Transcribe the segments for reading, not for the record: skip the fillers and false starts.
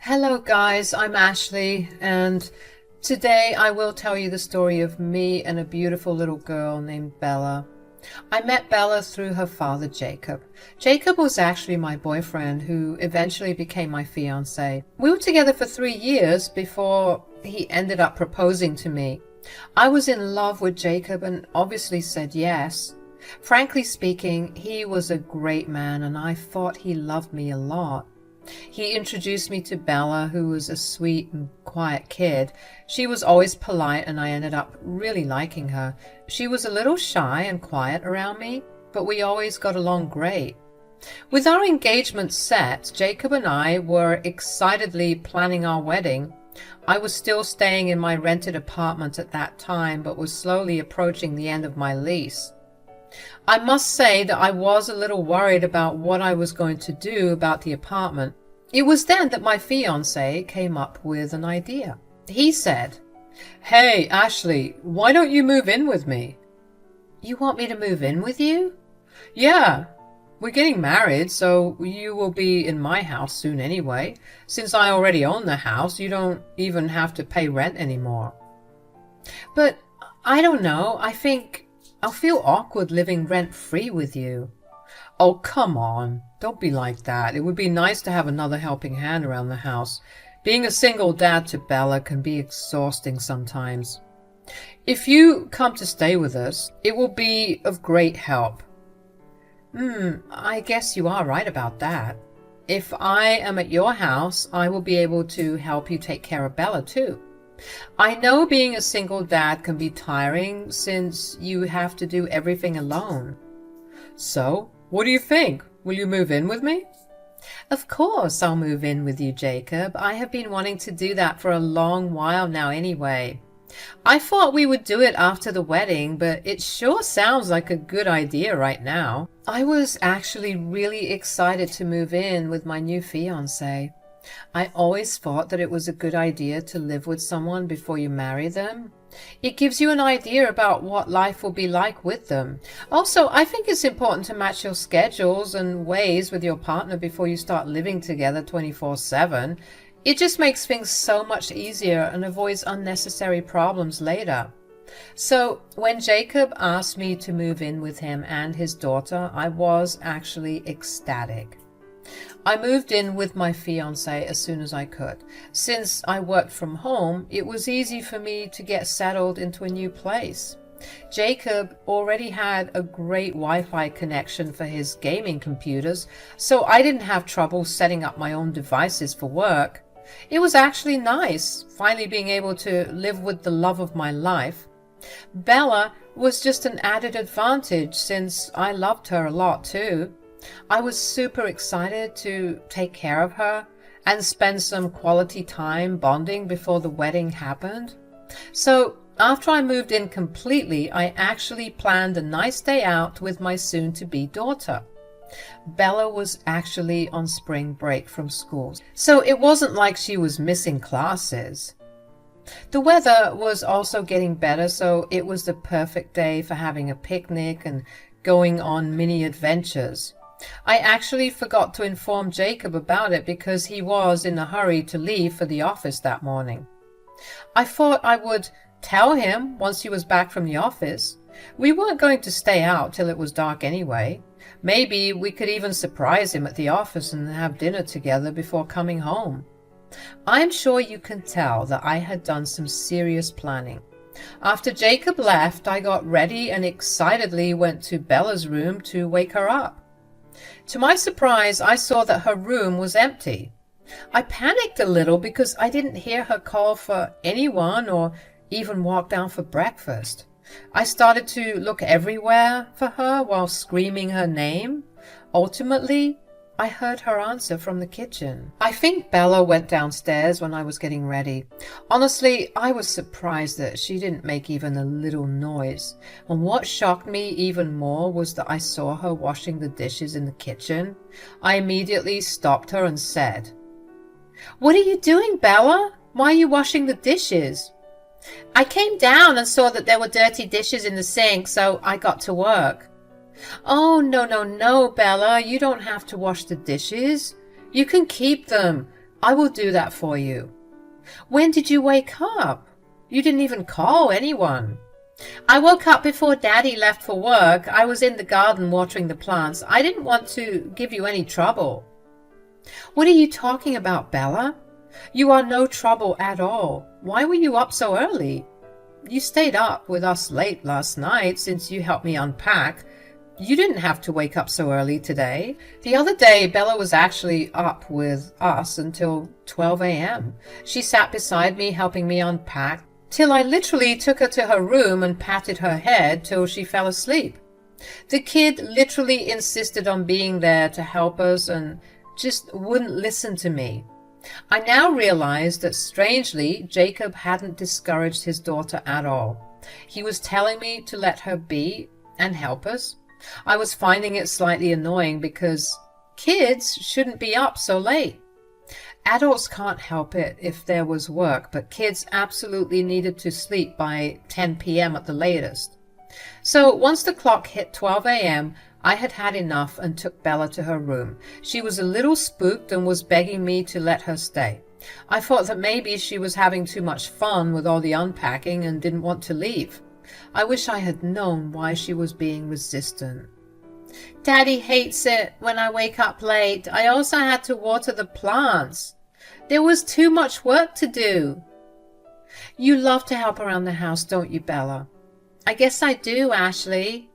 Hello guys, I'm Ashley, and today I will tell you the story of me and a beautiful little girl named Bella. I met Bella through her father, Jacob. Jacob was actually my boyfriend who eventually became my fiancé. We were together for 3 years before he ended up proposing to me. I was in love with Jacob and obviously said yes. Frankly speaking, he was a great man and I thought he loved me a lot. He introduced me to Bella, who was a sweet and quiet kid. She was always polite and I ended up really liking her. She was a little shy and quiet around me, but we always got along great. With our engagement set, Jacob and I were excitedly planning our wedding. I was still staying in my rented apartment at that time, but was slowly approaching the end of my lease. I must say that I was a little worried about what I was going to do about the apartment. It was then that my fiancé came up with an idea. He said, "Hey, Ashley, why don't you move in with me?" "You want me to move in with you?" "Yeah, we're getting married, so you will be in my house soon anyway. Since I already own the house, you don't even have to pay rent anymore." "But I don't know, I think I'll feel awkward living rent-free with you." "Oh, come on. Don't be like that. It would be nice to have another helping hand around the house. Being a single dad to Bella can be exhausting sometimes. If you come to stay with us, it will be of great help." I guess you are right about that. If I am at your house, I will be able to help you take care of Bella too. I know being a single dad can be tiring since you have to do everything alone. "So, what do you think? Will you move in with me?" "Of course I'll move in with you, Jacob. I have been wanting to do that for a long while now anyway. I thought we would do it after the wedding, but it sure sounds like a good idea right now." I was actually really excited to move in with my new fiancé. I always thought that it was a good idea to live with someone before you marry them. It gives you an idea about what life will be like with them. Also, I think it's important to match your schedules and ways with your partner before you start living together 24/7. It just makes things so much easier and avoids unnecessary problems later. So when Jacob asked me to move in with him and his daughter, I was actually ecstatic. I moved in with my fiancé as soon as I could. Since I worked from home, it was easy for me to get settled into a new place. Jacob already had a great Wi-Fi connection for his gaming computers, so I didn't have trouble setting up my own devices for work. It was actually nice, finally being able to live with the love of my life. Bella was just an added advantage since I loved her a lot too. I was super excited to take care of her and spend some quality time bonding before the wedding happened. So after I moved in completely, I actually planned a nice day out with my soon-to-be daughter. Bella was actually on spring break from school, so it wasn't like she was missing classes. The weather was also getting better, so it was the perfect day for having a picnic and going on mini adventures. I actually forgot to inform Jacob about it because he was in a hurry to leave for the office that morning. I thought I would tell him once he was back from the office. We weren't going to stay out till it was dark anyway. Maybe we could even surprise him at the office and have dinner together before coming home. I'm sure you can tell that I had done some serious planning. After Jacob left, I got ready and excitedly went to Bella's room to wake her up. To my surprise, I saw that her room was empty. I panicked a little because I didn't hear her call for anyone or even walk down for breakfast. I started to look everywhere for her while screaming her name. Ultimately, I heard her answer from the kitchen. I think Bella went downstairs when I was getting ready. Honestly, I was surprised that she didn't make even a little noise. And what shocked me even more was that I saw her washing the dishes in the kitchen. I immediately stopped her and said, "What are you doing, Bella? Why are you washing the dishes?" "I came down and saw that there were dirty dishes in the sink, so I got to work." "Oh, no, Bella, you don't have to wash the dishes. You can keep them. I will do that for you. When did you wake up? You didn't even call anyone. I woke up before Daddy left for work. I was in the garden watering the plants. I didn't want to give you any trouble. What are you talking about, Bella? You are no trouble at all. Why were you up so early? You stayed up with us late last night since you helped me unpack. You didn't have to wake up so early today. The other day, Bella was actually up with us until 12 a.m. She sat beside me helping me unpack till I literally took her to her room and patted her head till she fell asleep. The kid literally insisted on being there to help us and just wouldn't listen to me. I now realized that strangely, Jacob hadn't discouraged his daughter at all. He was telling me to let her be and help us. I was finding it slightly annoying because kids shouldn't be up so late. Adults can't help it if there was work, but kids absolutely needed to sleep by 10 p.m. at the latest. So once the clock hit 12 a.m., I had had enough and took Bella to her room. She was a little spooked and was begging me to let her stay. I thought that maybe she was having too much fun with all the unpacking and didn't want to leave. I wish I had known why she was being resistant. Daddy hates it when I wake up late. I also had to water the plants. There was too much work to do. You love to help around the house, don't you, Bella? I guess I do, Ashley.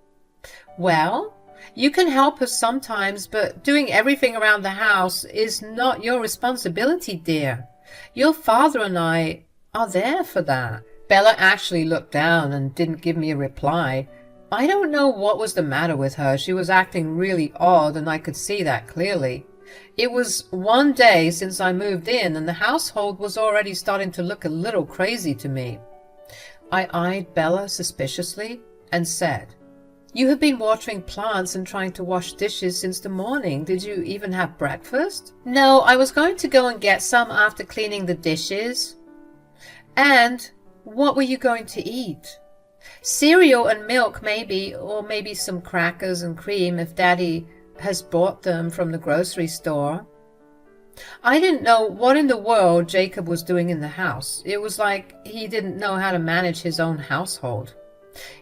Well, you can help us sometimes, but doing everything around the house is not your responsibility, dear. Your father and I are there for that. Bella actually looked down and didn't give me a reply. I don't know what was the matter with her. She was acting really odd, and I could see that clearly. It was one day since I moved in, and the household was already starting to look a little crazy to me. I eyed Bella suspiciously and said, "You have been watering plants and trying to wash dishes since the morning. Did you even have breakfast?" "No, I was going to go and get some after cleaning the dishes." "And what were you going to eat?" "Cereal and milk, maybe, or maybe some crackers and cream if Daddy has bought them from the grocery store." I didn't know what in the world Jacob was doing in the house. It was like he didn't know how to manage his own household.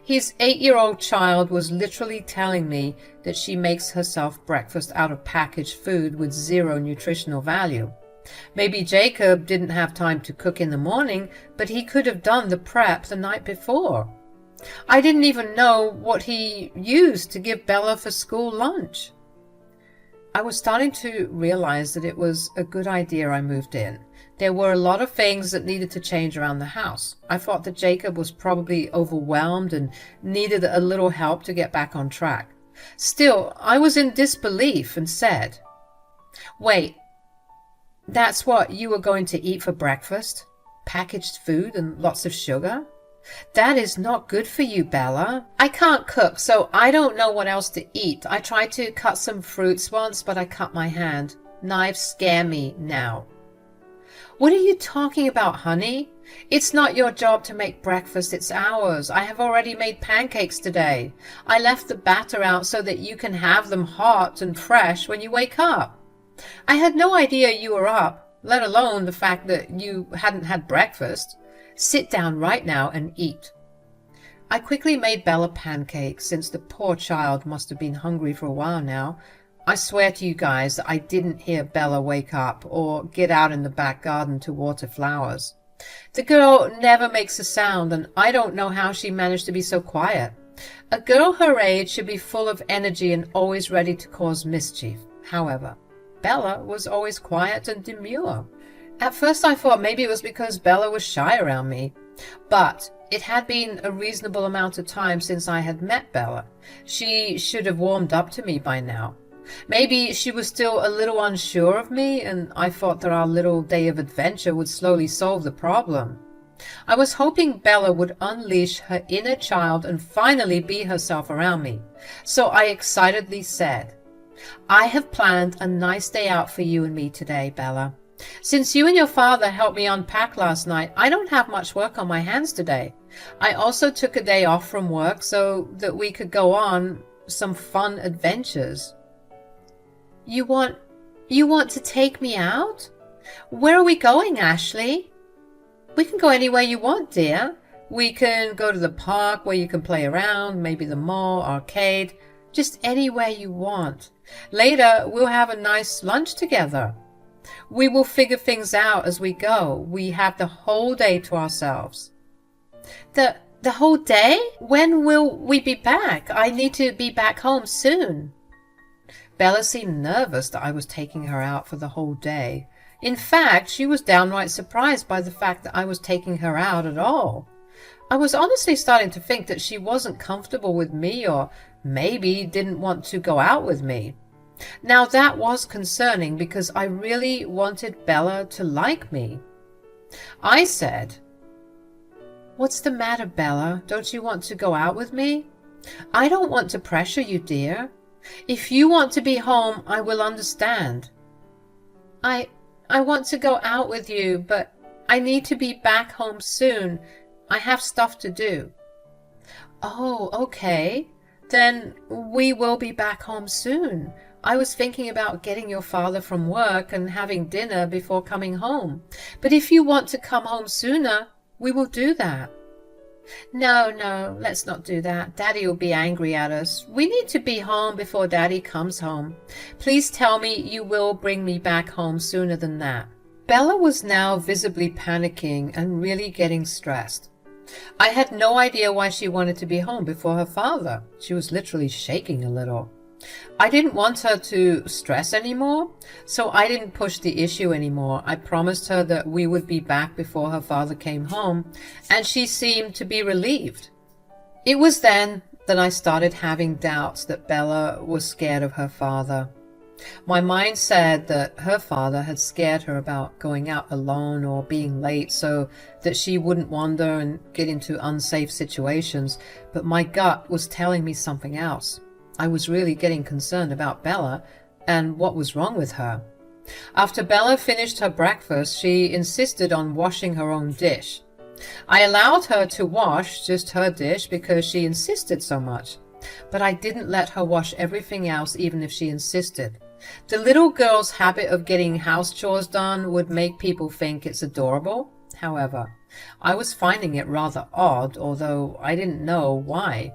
His 8-year-old child was literally telling me that she makes herself breakfast out of packaged food with zero nutritional value. Maybe Jacob didn't have time to cook in the morning, but he could have done the prep the night before. I didn't even know what he used to give Bella for school lunch. I was starting to realize that it was a good idea I moved in. There were a lot of things that needed to change around the house. I thought that Jacob was probably overwhelmed and needed a little help to get back on track. Still, I was in disbelief and said, "Wait, that's what you were going to eat for breakfast? Packaged food and lots of sugar? That is not good for you, Bella. I can't cook, so I don't know what else to eat. I tried to cut some fruits once, but I cut my hand. Knives scare me now." "What are you talking about, honey? It's not your job to make breakfast, it's ours. I have already made pancakes today. I left the batter out so that you can have them hot and fresh when you wake up. I had no idea you were up, let alone the fact that you hadn't had breakfast. Sit down right now and eat." I quickly made Bella pancakes, since the poor child must have been hungry for a while now. I swear to you guys that I didn't hear Bella wake up or get out in the back garden to water flowers. The girl never makes a sound, and I don't know how she managed to be so quiet. A girl her age should be full of energy and always ready to cause mischief. However, Bella was always quiet and demure. At first I thought maybe it was because Bella was shy around me, but it had been a reasonable amount of time since I had met Bella. She should have warmed up to me by now. Maybe she was still a little unsure of me, and I thought that our little day of adventure would slowly solve the problem. I was hoping Bella would unleash her inner child and finally be herself around me. So I excitedly said, "I have planned a nice day out for you and me today, Bella. Since you and your father helped me unpack last night, I don't have much work on my hands today. I also took a day off from work so that we could go on some fun adventures." You want to take me out?" Where are we going, Ashley? We can go anywhere you want, dear. We can go to the park where you can play around, maybe the mall, arcade, just anywhere you want. Later, we'll have a nice lunch together. We will figure things out as we go. We have the whole day to ourselves. The whole day? When will we be back? I need to be back home soon. Bella seemed nervous that I was taking her out for the whole day. In fact, she was downright surprised by the fact that I was taking her out at all. I was honestly starting to think that she wasn't comfortable with me, or maybe didn't want to go out with me. Now that was concerning because I really wanted Bella to like me. I said, "What's the matter, Bella? Don't you want to go out with me? I don't want to pressure you, dear. If you want to be home, I will understand." I want to go out with you, but I need to be back home soon. I have stuff to do. Oh, okay. Then we will be back home soon. I was thinking about getting your father from work and having dinner before coming home. But if you want to come home sooner, we will do that. No, let's not do that. Daddy will be angry at us. We need to be home before Daddy comes home. Please tell me you will bring me back home sooner than that. Bella was now visibly panicking and really getting stressed. I had no idea why she wanted to be home before her father. She was literally shaking a little. I didn't want her to stress anymore, so I didn't push the issue anymore. I promised her that we would be back before her father came home, and she seemed to be relieved. It was then that I started having doubts that Bella was scared of her father. My mind said that her father had scared her about going out alone or being late so that she wouldn't wander and get into unsafe situations, but my gut was telling me something else. I was really getting concerned about Bella and what was wrong with her. After Bella finished her breakfast, she insisted on washing her own dish. I allowed her to wash just her dish because she insisted so much, but I didn't let her wash everything else even if she insisted. The little girl's habit of getting house chores done would make people think it's adorable. However, I was finding it rather odd, although I didn't know why.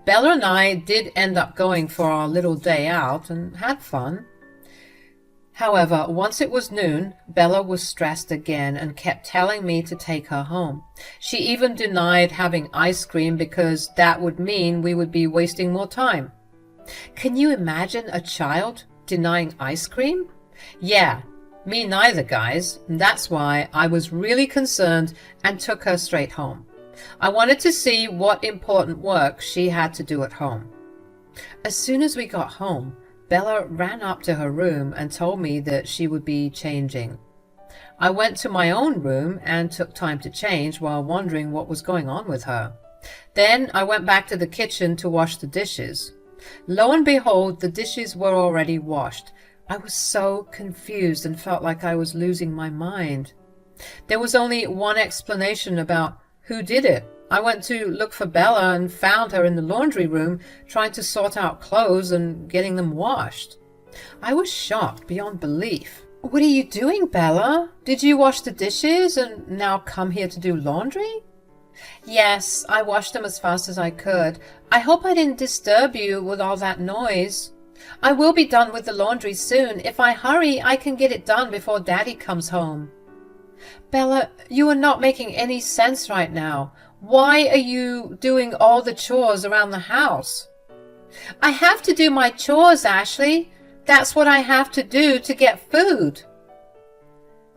Bella and I did end up going for our little day out and had fun. However, once it was noon, Bella was stressed again and kept telling me to take her home. She even denied having ice cream because that would mean we would be wasting more time. Can you imagine a child denying ice cream? Yeah, me neither, guys. That's why I was really concerned and took her straight home. I wanted to see what important work she had to do at home. As soon as we got home, Bella ran up to her room and told me that she would be changing. I went to my own room and took time to change while wondering what was going on with her. Then I went back to the kitchen to wash the dishes. Lo and behold, the dishes were already washed. I was so confused and felt like I was losing my mind. There was only one explanation about who did it. I went to look for Bella and found her in the laundry room trying to sort out clothes and getting them washed. I was shocked beyond belief. What are you doing, Bella? Did you wash the dishes and now come here to do laundry? Yes, I washed them as fast as I could. I hope I didn't disturb you with all that noise. I will be done with the laundry soon. If I hurry, I can get it done before Daddy comes home. Bella, you are not making any sense right now. Why are you doing all the chores around the house? I have to do my chores, Ashley. That's what I have to do to get food.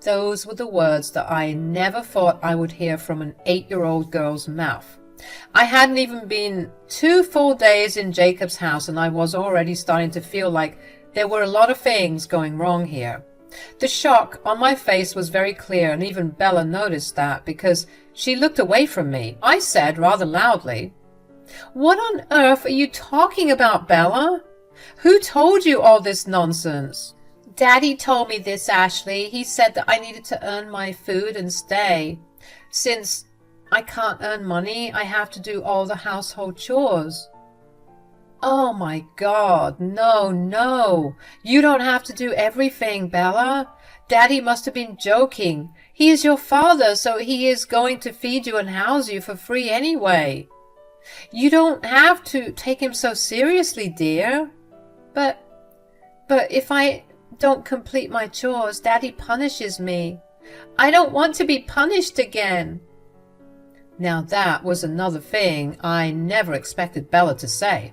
Those were the words that I never thought I would hear from an 8-year-old girl's mouth. I hadn't even been 2 full days in Jacob's house, and I was already starting to feel like there were a lot of things going wrong here. The shock on my face was very clear, and even Bella noticed that because she looked away from me. I said rather loudly, "What on earth are you talking about, Bella? Who told you all this nonsense?" Daddy told me this, Ashley. He said that I needed to earn my food and stay. Since I can't earn money, I have to do all the household chores. Oh my God, no. You don't have to do everything, Bella. Daddy must have been joking. He is your father, so he is going to feed you and house you for free anyway. You don't have to take him so seriously, dear. But if I don't complete my chores, Daddy punishes me. I don't want to be punished again. Now that was another thing I never expected Bella to say.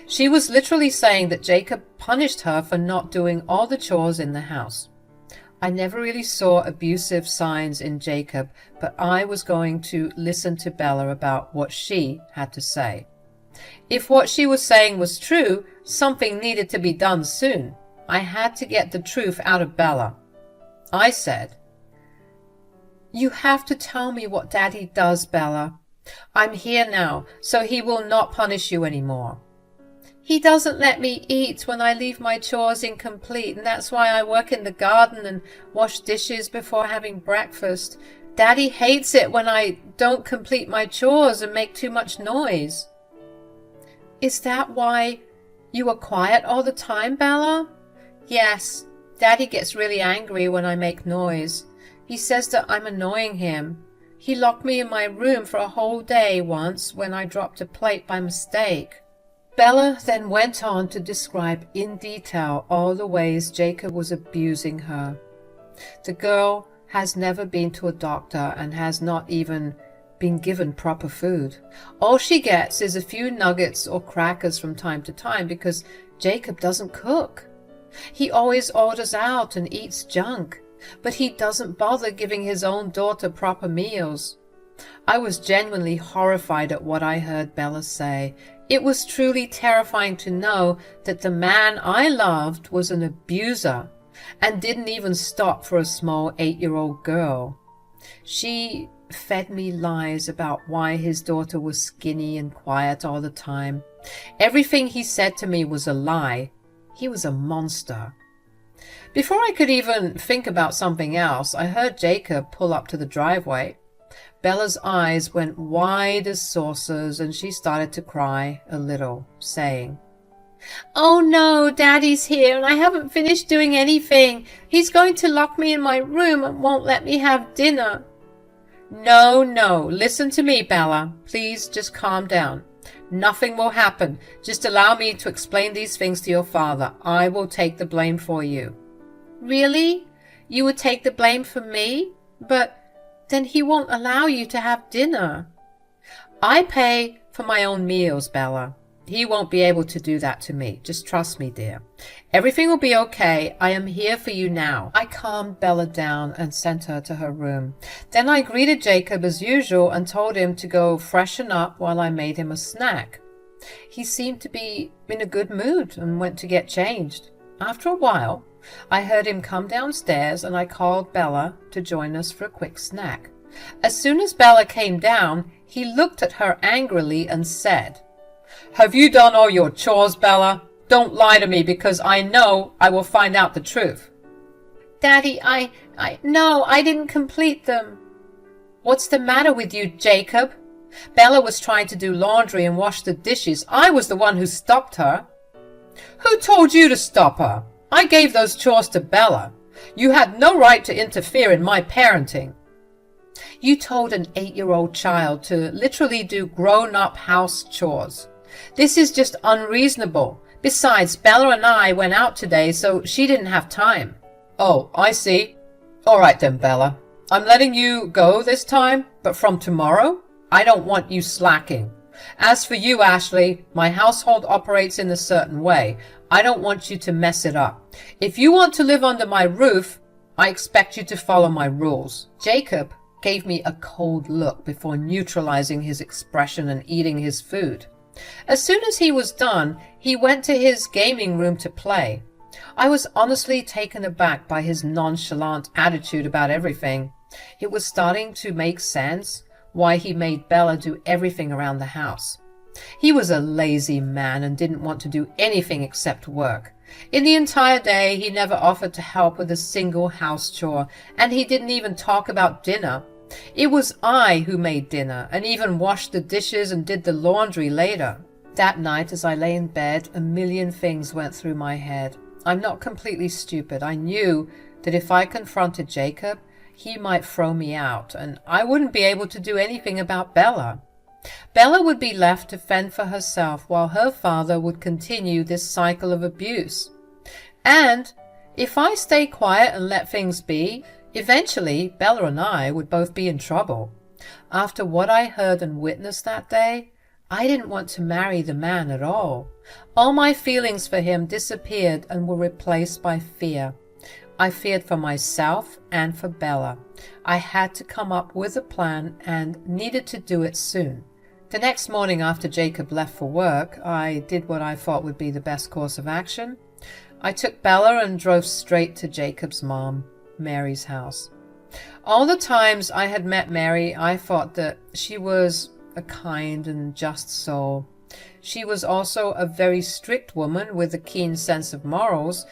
She was literally saying that Jacob punished her for not doing all the chores in the house. I never really saw abusive signs in Jacob, but I was going to listen to Bella about what she had to say. If what she was saying was true, something needed to be done soon. I had to get the truth out of Bella. I said, "You have to tell me what Daddy does, Bella. I'm here now, so he will not punish you anymore." "He doesn't let me eat when I leave my chores incomplete, and that's why I work in the garden and wash dishes before having breakfast. Daddy hates it when I don't complete my chores and make too much noise." "Is that why you are quiet all the time, Bella?" "Yes, Daddy gets really angry when I make noise. He says that I'm annoying him. He locked me in my room for a whole day once when I dropped a plate by mistake." Bella then went on to describe in detail all the ways Jacob was abusing her. The girl has never been to a doctor and has not even been given proper food. All she gets is a few nuggets or crackers from time to time because Jacob doesn't cook. He always orders out and eats junk, but he doesn't bother giving his own daughter proper meals. I was genuinely horrified at what I heard Bella say. It was truly terrifying to know that the man I loved was an abuser and didn't even stop for a small 8-year-old girl. She fed me lies about why his daughter was skinny and quiet all the time. Everything he said to me was a lie. He was a monster. Before I could even think about something else, I heard Jacob pull up to the driveway. Bella's eyes went wide as saucers and she started to cry a little, saying, "Oh no, Daddy's here and I haven't finished doing anything. He's going to lock me in my room and won't let me have dinner." No, listen to me, Bella. Please just calm down. Nothing will happen. Just allow me to explain these things to your father. I will take the blame for you." "Really? You would take the blame for me? But then he won't allow you to have dinner." "I pay for my own meals, Bella. He won't be able to do that to me. Just trust me, dear. Everything will be okay. I am here for you now." I calmed Bella down and sent her to her room. Then I greeted Jacob as usual and told him to go freshen up while I made him a snack. He seemed to be in a good mood and went to get changed. After a while, I heard him come downstairs and I called Bella to join us for a quick snack. As soon as Bella came down, he looked at her angrily and said, "Have you done all your chores, Bella? Don't lie to me because I know I will find out the truth." "Daddy, no, I didn't complete them." "What's the matter with you, Jacob? Bella was trying to do laundry and wash the dishes. I was the one who stopped her." "Who told you to stop her? I gave those chores to Bella. You had no right to interfere in my parenting." "You told an 8-year-old child to literally do grown-up house chores. This is just unreasonable. Besides, Bella and I went out today, so she didn't have time." "Oh, I see. All right then, Bella. I'm letting you go this time, but from tomorrow, I don't want you slacking. As for you, Ashley, my household operates in a certain way. I don't want you to mess it up. If you want to live under my roof, I expect you to follow my rules." Jacob gave me a cold look before neutralizing his expression and eating his food. As soon as he was done, he went to his gaming room to play. I was honestly taken aback by his nonchalant attitude about everything. It was starting to make sense why he made Bella do everything around the house. He was a lazy man and didn't want to do anything except work. In the entire day, he never offered to help with a single house chore, and he didn't even talk about dinner. It was I who made dinner and even washed the dishes and did the laundry later. That night, as I lay in bed, a million things went through my head. I'm not completely stupid. I knew that if I confronted Jacob, he might throw me out, and I wouldn't be able to do anything about Bella. Bella would be left to fend for herself while her father would continue this cycle of abuse. And if I stay quiet and let things be, eventually Bella and I would both be in trouble. After what I heard and witnessed that day, I didn't want to marry the man at all. All my feelings for him disappeared and were replaced by fear. I feared for myself and for Bella. I had to come up with a plan and needed to do it soon. The next morning after Jacob left for work, I did what I thought would be the best course of action. I took Bella and drove straight to Jacob's mom, Mary's house. All the times I had met Mary, I thought that she was a kind and just soul. She was also a very strict woman with a keen sense of morals.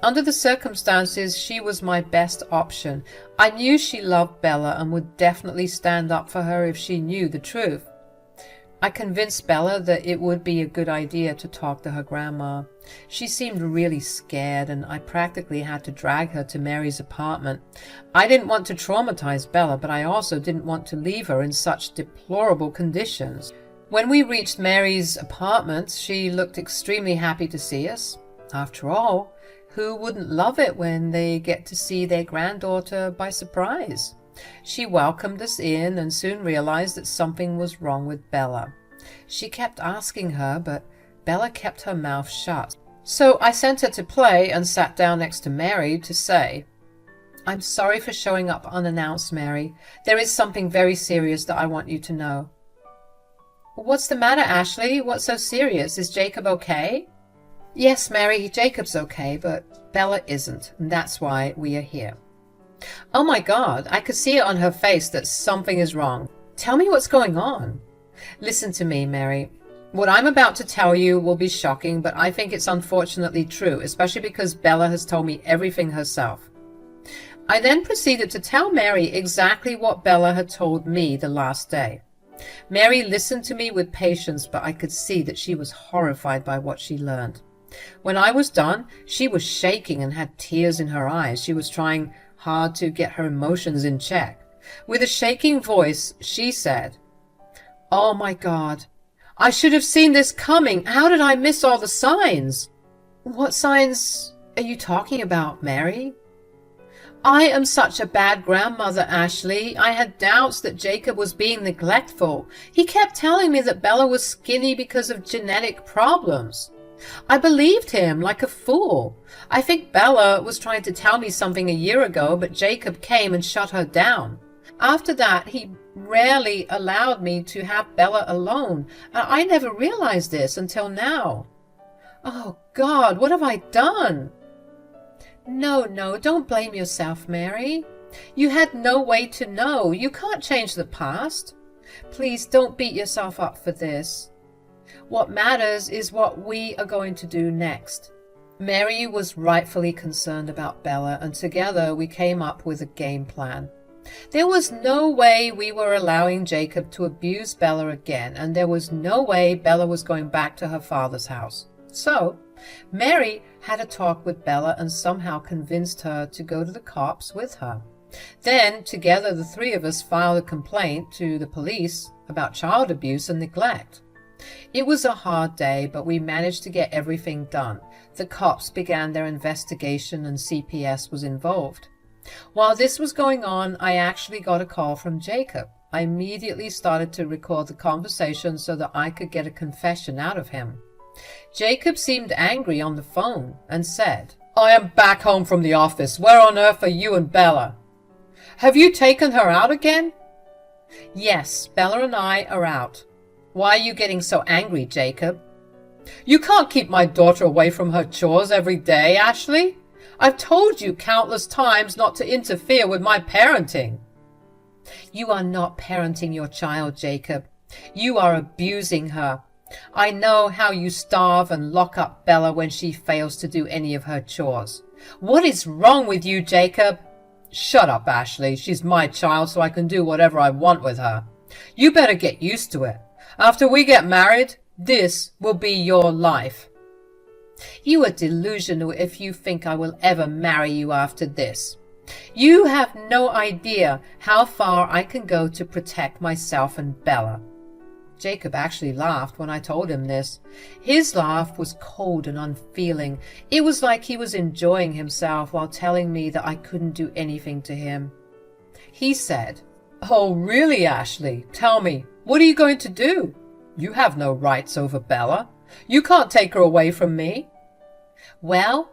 Under the circumstances, she was my best option. I knew she loved Bella and would definitely stand up for her if she knew the truth. I convinced Bella that it would be a good idea to talk to her grandma. She seemed really scared, and I practically had to drag her to Mary's apartment. I didn't want to traumatize Bella, but I also didn't want to leave her in such deplorable conditions. When we reached Mary's apartment, she looked extremely happy to see us. After all, who wouldn't love it when they get to see their granddaughter by surprise? She welcomed us in and soon realized that something was wrong with Bella. She kept asking her, but Bella kept her mouth shut. So I sent her to play and sat down next to Mary to say, "I'm sorry for showing up unannounced, Mary. There is something very serious that I want you to know." "What's the matter, Ashley? What's so serious? Is Jacob okay?" "Yes, Mary, Jacob's okay, but Bella isn't, and that's why we are here." Oh my God, I could see it on her face that something is wrong. "Tell me what's going on." "Listen to me, Mary. What I'm about to tell you will be shocking, but I think it's unfortunately true, especially because Bella has told me everything herself." I then proceeded to tell Mary exactly what Bella had told me the last day. Mary listened to me with patience, but I could see that she was horrified by what she learned. When I was done, she was shaking and had tears in her eyes. She was trying hard to get her emotions in check. With a shaking voice, she said, "Oh my God, I should have seen this coming. How did I miss all the signs?" "What signs are you talking about, Mary?" "I am such a bad grandmother, Ashley. I had doubts that Jacob was being neglectful. He kept telling me that Bella was skinny because of genetic problems. I believed him like a fool. I think Bella was trying to tell me something a year ago, but Jacob came and shut her down. After that, he rarely allowed me to have Bella alone, and I never realized this until now. Oh God, what have I done?" No, don't blame yourself, Mary. You had no way to know. You can't change the past. Please don't beat yourself up for this. What matters is what we are going to do next. Mary was rightfully concerned about Bella, and together we came up with a game plan. There was no way we were allowing Jacob to abuse Bella again, and there was no way Bella was going back to her father's house. So, Mary had a talk with Bella and somehow convinced her to go to the cops with her. Then, together, the three of us filed a complaint to the police about child abuse and neglect. It was a hard day, but we managed to get everything done. The cops began their investigation and CPS was involved. While this was going on, I actually got a call from Jacob. I immediately started to record the conversation so that I could get a confession out of him. Jacob seemed angry on the phone and said, "I am back home from the office. Where on earth are you and Bella? Have you taken her out again?" "Yes, Bella and I are out." "Why are you getting so angry, Jacob?" "You can't keep my daughter away from her chores every day, Ashley. I've told you countless times not to interfere with my parenting." "You are not parenting your child, Jacob. You are abusing her. I know how you starve and lock up Bella when she fails to do any of her chores. What is wrong with you, Jacob?" "Shut up, Ashley. She's my child, so I can do whatever I want with her. You better get used to it. After we get married, this will be your life." "You are delusional if you think I will ever marry you after this. You have no idea how far I can go to protect myself and Bella." Jacob actually laughed when I told him this. His laugh was cold and unfeeling. It was like he was enjoying himself while telling me that I couldn't do anything to him. He said, "Oh, really, Ashley? Tell me, what are you going to do? You have no rights over Bella. You can't take her away from me." "Well,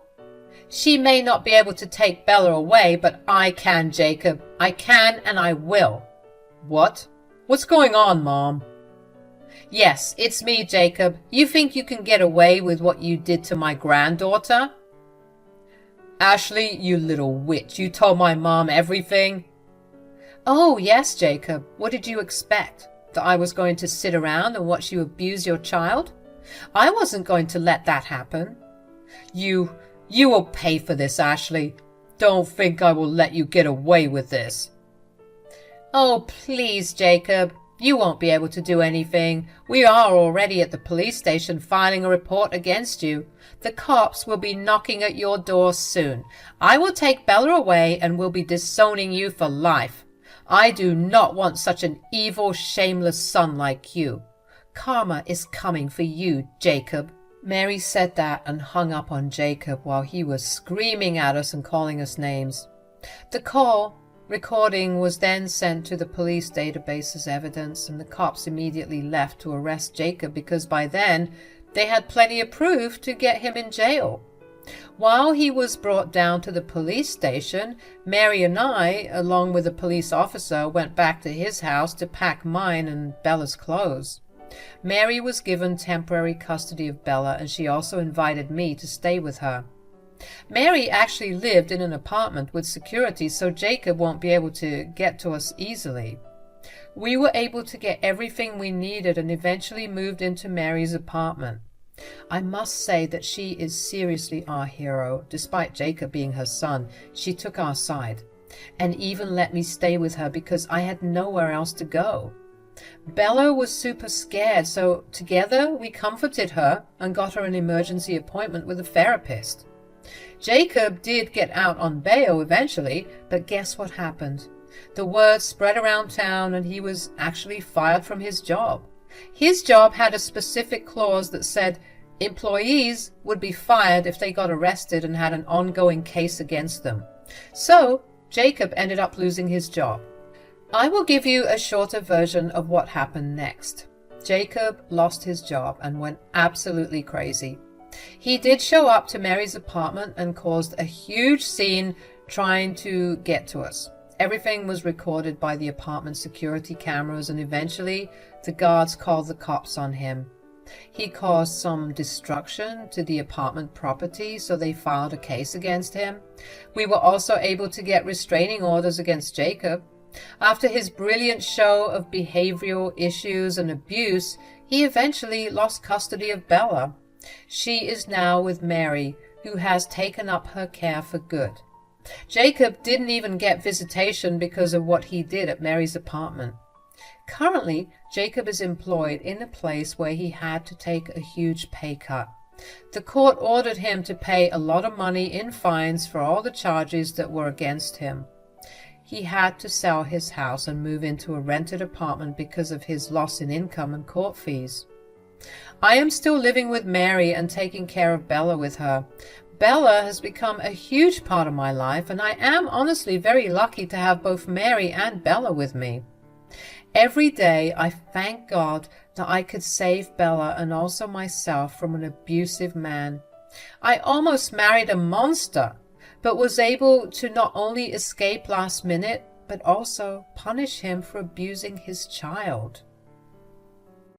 she may not be able to take Bella away, but I can, Jacob. I can and I will." "What? What's going on, Mom?" "Yes, it's me, Jacob. You think you can get away with what you did to my granddaughter?" "Ashley, you little witch, you told my mom everything." "Oh, yes, Jacob. What did you expect? That I was going to sit around and watch you abuse your child? I wasn't going to let that happen." You will pay for this, Ashley. Don't think I will let you get away with this." "Oh, please, Jacob. You won't be able to do anything. We are already at the police station filing a report against you. The cops will be knocking at your door soon. I will take Bella away and will be disowning you for life. I do not want such an evil, shameless son like you. Karma is coming for you, Jacob." Mary said that and hung up on Jacob while he was screaming at us and calling us names. The call recording was then sent to the police database as evidence, and the cops immediately left to arrest Jacob because by then they had plenty of proof to get him in jail. While he was brought down to the police station, Mary and I, along with a police officer, went back to his house to pack mine and Bella's clothes. Mary was given temporary custody of Bella, and she also invited me to stay with her. Mary actually lived in an apartment with security, so Jacob won't be able to get to us easily. We were able to get everything we needed and eventually moved into Mary's apartment. I must say that she is seriously our hero. Despite Jacob being her son, she took our side and even let me stay with her because I had nowhere else to go. Bella was super scared, so together we comforted her and got her an emergency appointment with a therapist. Jacob did get out on bail eventually, but guess what happened? The word spread around town and he was actually fired from his job. His job had a specific clause that said employees would be fired if they got arrested and had an ongoing case against them. So Jacob ended up losing his job. I will give you a shorter version of what happened next. Jacob lost his job and went absolutely crazy. He did show up to Mary's apartment and caused a huge scene trying to get to us. Everything was recorded by the apartment security cameras, and eventually the guards called the cops on him. He caused some destruction to the apartment property, so they filed a case against him. We were also able to get restraining orders against Jacob. After his brilliant show of behavioral issues and abuse, he eventually lost custody of Bella. She is now with Mary, who has taken up her care for good. Jacob didn't even get visitation because of what he did at Mary's apartment. Currently, Jacob is employed in a place where he had to take a huge pay cut. The court ordered him to pay a lot of money in fines for all the charges that were against him. He had to sell his house and move into a rented apartment because of his loss in income and court fees. I am still living with Mary and taking care of Bella with her. Bella has become a huge part of my life, and I am honestly very lucky to have both Mary and Bella with me. Every day I thank God that I could save Bella and also myself from an abusive man. I almost married a monster, but was able to not only escape last minute, but also punish him for abusing his child.